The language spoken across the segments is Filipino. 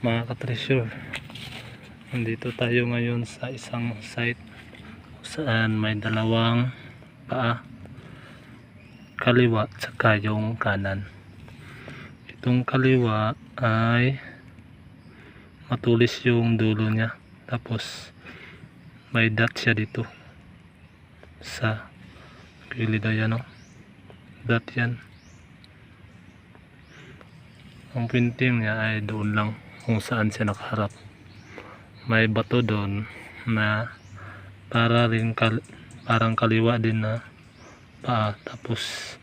Mga ka-treasure, nandito tayo ngayon sa isang site saan may dalawang paa, kaliwa at yung kanan. Itong kaliwa ay matulis yung dulo niya, tapos may dot siya dito sa gilid. Ayan o, dot yan. Ang pinting niya ay doon lang kung saan siya nakaharap. May bato doon na parang kaliwa din na paa, tapos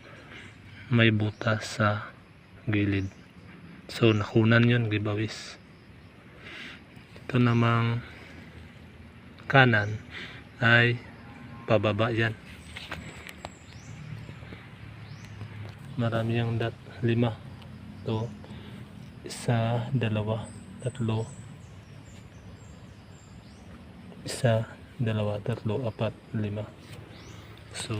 may butas sa gilid. So nakunan yun, gibawis. Ito namang kanan ay pababa yan. Marami yung dot, 5 to, 1, 2, 3, 1, 2, 3, 4, 5. So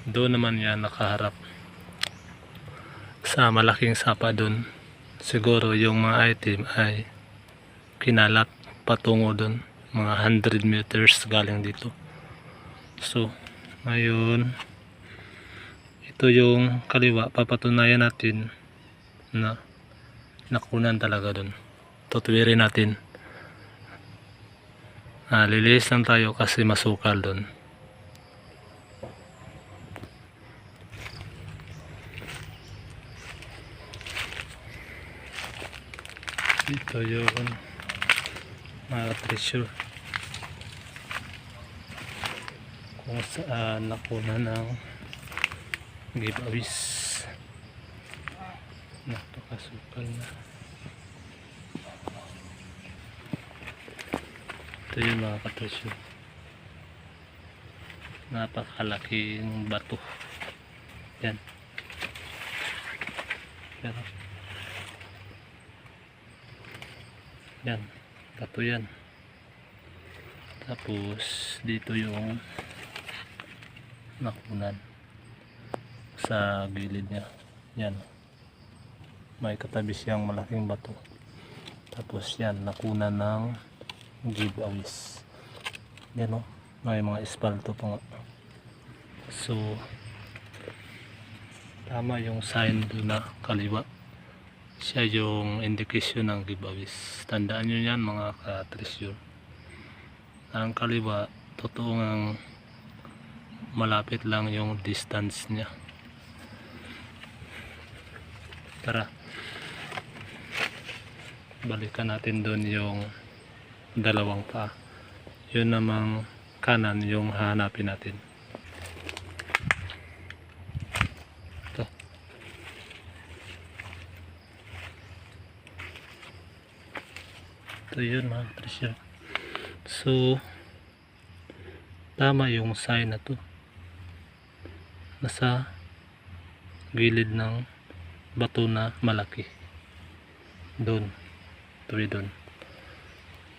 doon naman yan nakaharap sa malaking sapa doon. Siguro yung mga item ay kinalat patungo doon, mga 100 meters galing dito. So ngayon ito yung kaliwa, papatunayan natin na nakunan talaga doon. Tutuwirin natin. Lilis lang tayo kasi masukal doon. Ito yung mga treasure kung saan nakunan ng giveaways. Napakasukal na. Ito yung mga ka-treasure, napakalaking bato yan. Pero yan, bato yan. Tapos dito yung nakunan sa gilid niya. Yan, may katabi siyang malaking bato. Tapos yan, nakunan ng giveaways. Yan o, may mga espalto pa nga. So tama yung sign doon na kaliwa, siya yung indication ng giveaways. Tandaan nyo yan mga ka-treasure. Ang kaliwa, totoo ngang malapit lang yung distance niya. Tara, balikan natin doon yung dalawang pa. Yun namang kanan yung hahanapin natin. Ito. Ito yun mga treasure. So tama yung sign na to. Nasa gilid ng bato na malaki. Doon. Tuwi doon.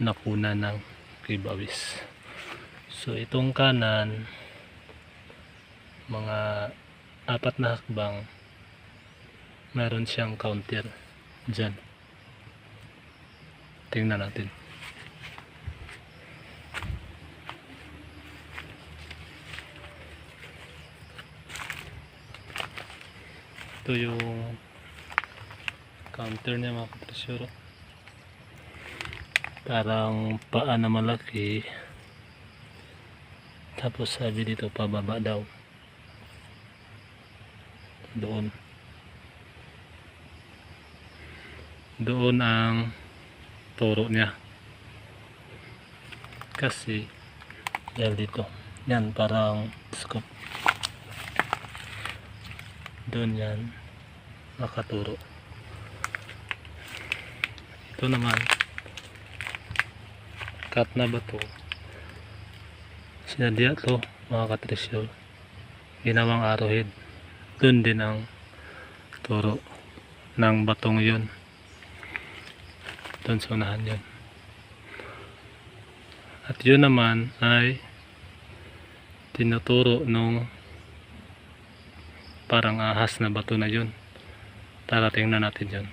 Nakuna ng giveaways. So itong kanan, mga 4 na hakbang, meron siyang counter dyan. Tingnan natin. Ito yung counter niya mga ka-treasure. Parang paa na malaki, tapos sabi dito pababa daw doon ang turo niya, kasi yan dito, yan parang scoop doon, yan nakaturo. Ito naman cut na ba to, sinadya to mga ka-treasure, ginawang arrowhead. Doon din ang turo ng batong yun, doon sa unahan yun. At yun naman ay tinuturo nung parang ahas na bato na yun. Tara, tingnan natin yun.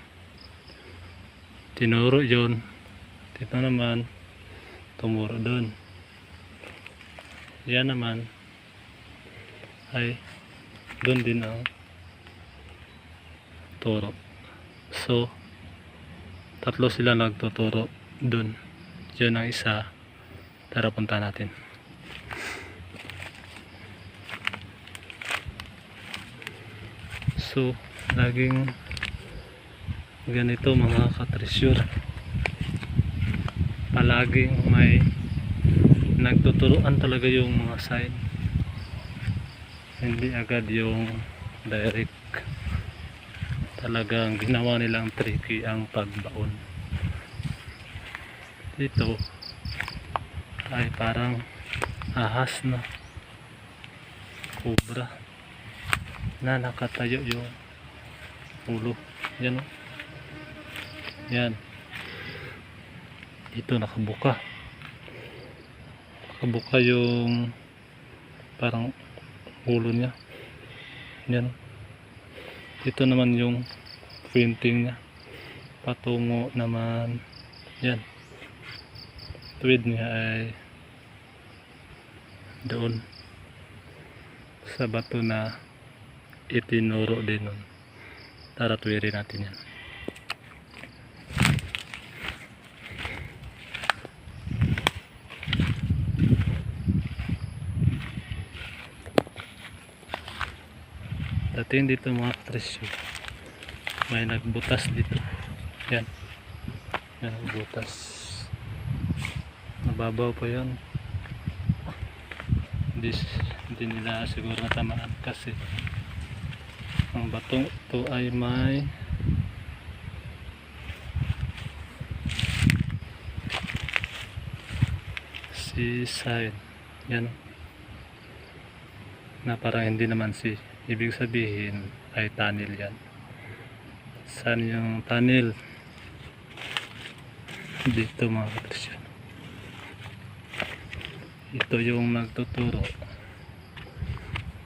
Tinuro yun. Dito naman, tumuro dun. Yan naman ay dun din ang turo. So, tatlo sila nagtuturo dun. Yun ang isa. Tara, punta natin. So, laging ganito mga katreasure. Palaging may nagtuturuan talaga yung mga sign. Hindi agad yung direct. Talagang ginawa nilang tricky ang pagbaon. Dito ay parang ahas na cobra na nakatayo yung ulo. Yan o. Yan. Dito nakabuka. Nakabuka yung parang ulo niya. Yan. Dito naman yung painting niya. Patungo naman. Yan. Tuwid niya ay doon sa bato na itinuro din nun. Tara, tuwirin natin yan. Dating dito mga katresyo, may nagbutas dito. Yan. Yan ang butas. Mababaw pa yan. Hindi nila siguro natamaan kasi ang batong ito ay may sign. Yan. Na parang hindi naman ibig sabihin ay tunnel yan. Saan yung tunnel? Dito mga katresyo. Ito yung nagtuturo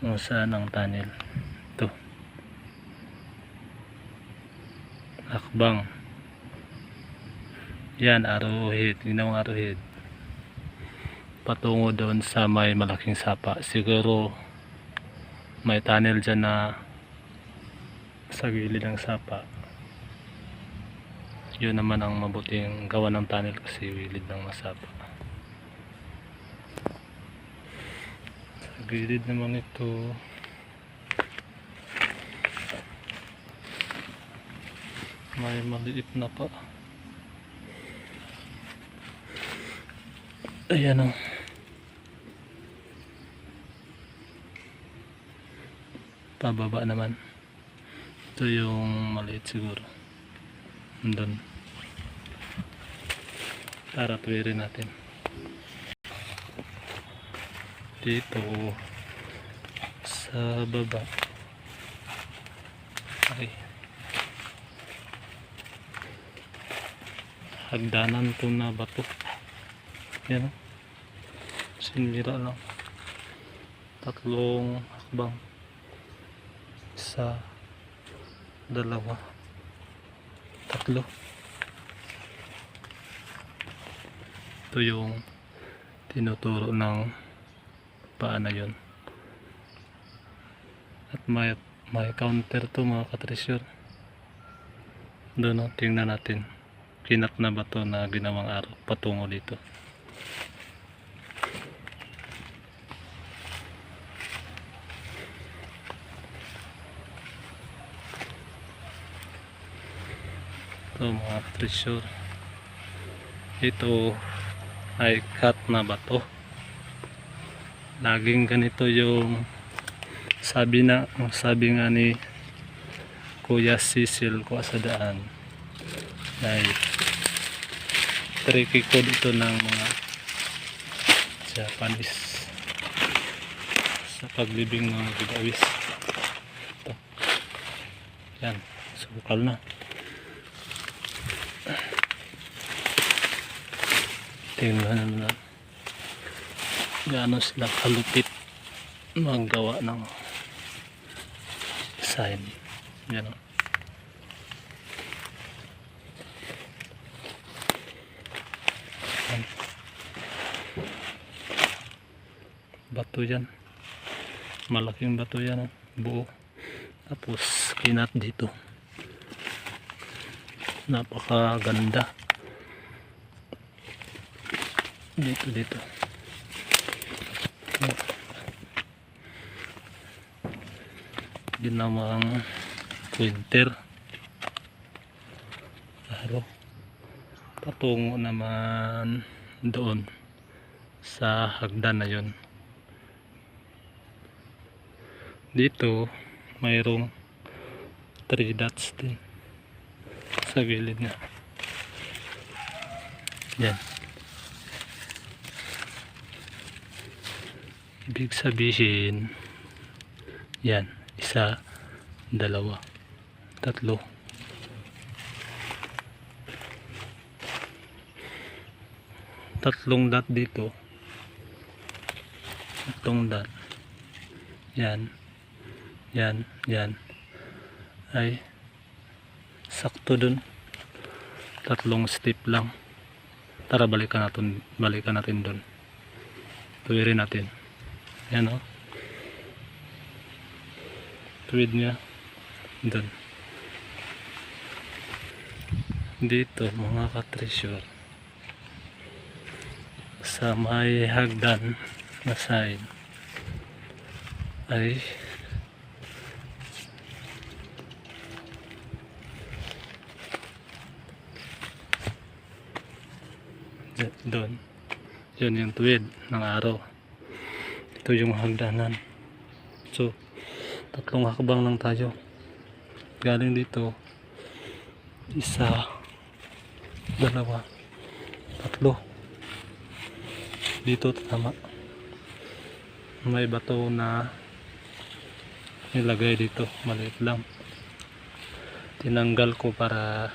kung saan ang tunnel. Ito. Hakbang. Yan, arrowhead. Ginawang arrowhead. Patungo doon sa may malaking sapa. Siguro may tunnel dyan na sa gilid ng sapa. Yun naman ang mabuting gawa ng tunnel kasi gilid ng masapa. Sa gilid naman ito may maliit na pa. Ayan o. Pababa naman. Ito yung maliit siguro. Andun. Tara, tuwirin natin. Dito sa baba ay hagdanan to na bato. Yan o. Sinira lang. Tatlong hakbang. Isa, dalawa, tatlo. Ito yung tinuturo ng paana yun. At may counter to mga katresyor. Doon o, tingnan natin. Kinat na ba to na ginawang araw patungo dito. Ito mga katresyor. Ito ay cut na bato. Laging ganito yung sabi nga ni Kuya Cecil ko sa daan ay tricky code ito ng mga Japanese sa paglibing ng gigawis. Ito. Yan, sukal na. Tingnan na gaano sila kalupit magawa ng sign. Yan o. bato yan. Malaking bato yan, buo. Tapos kinat dito. Napakaganda. Dito. Ginawang winter. Araw. Patungo naman doon sa hagdan na yun. Dito mayroong 3 dots din sa gilid niya. Yan. Ibig sabihin yan, 1, 2, 3. Tatlong dot dito. Tatlong dot. Yan. Ay sakto dun. 3 step lang. Tara balikan natin dun. Tuwirin natin. Yan o. Tuwid niya dun. Dito mga ka-treasure, sa may hagdan na side ay doon. Yun yung tuwid ng araw. Ito yung hagdanan. So 3 hakbang lang tayo. Galing dito 1, 2, 3. Dito tama. May bato na nilagay dito, maliit lang. Tinanggal ko para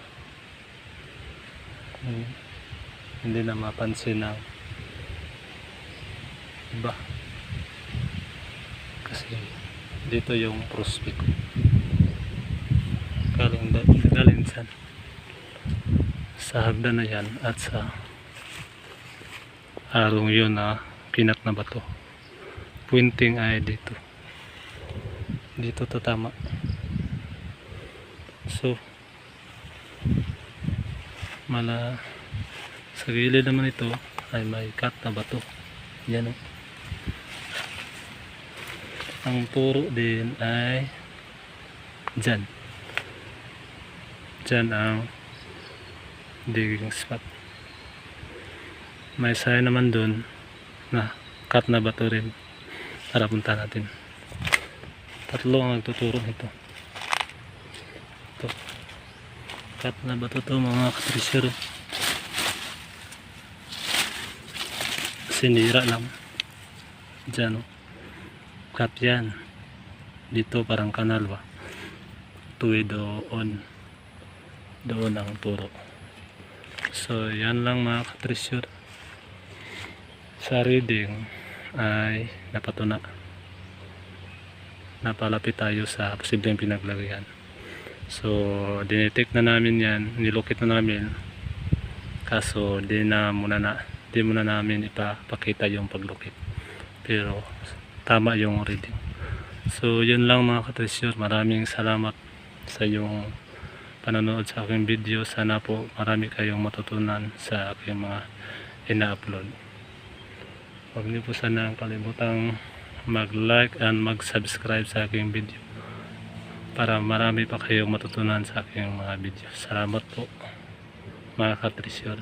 hindi na mapansin ng iba. Kasi dito yung prospect. Galing sa hagdan na yan at sa arong yun na kinat na bato. Pointing ay dito. Dito to tama. So sa gilid naman ito ay may cut na bato. Yan o. Ang turo din ay dyan ang digging spot. May sign naman dun na cut na bato rin. Tara punta natin. 3 ang nagtuturo nito. Ito cut na bato to mga ka-treasure. Sinira lang dyan o. Cut yan. Dito parang kanal ba. Tuwid doon ang turo. So yan lang mga ka-treasure. Sa reading ay napatuna. Napalapit tayo sa posibleng pinaglagyan. So dinetect na namin yan, nilukit na namin. Kaso di muna namin ipapakita yung paglukit. Pero tama yung reading. So yun lang mga ka-treasure. Maraming salamat sa yung panonood sa aking video. Sana po marami kayong matutunan sa aking mga ina-upload. Huwag niyo po sana kalimutang mag-like and mag-subscribe sa aking video para marami pa kayong matutunan sa aking mga video. Salamat po mga ka-treasure.